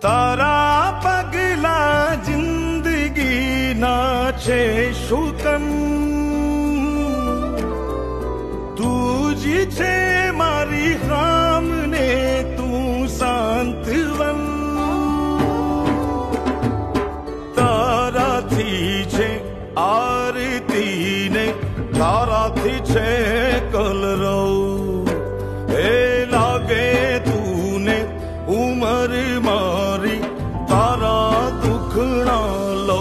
तारा पगला जिंदगी ना छे शुकन तुझी छे मारी राम ने तू सांतवन तारा थी छे आरती ने तारा थी छे कलरव ए लागे तूने उमर मारी तारा दुखना लो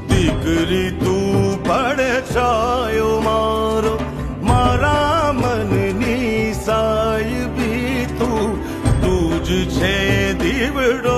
दीकरी तू पड़े छायो मारो मारा मन नी साई भी तू तुझ छे दीवड़ो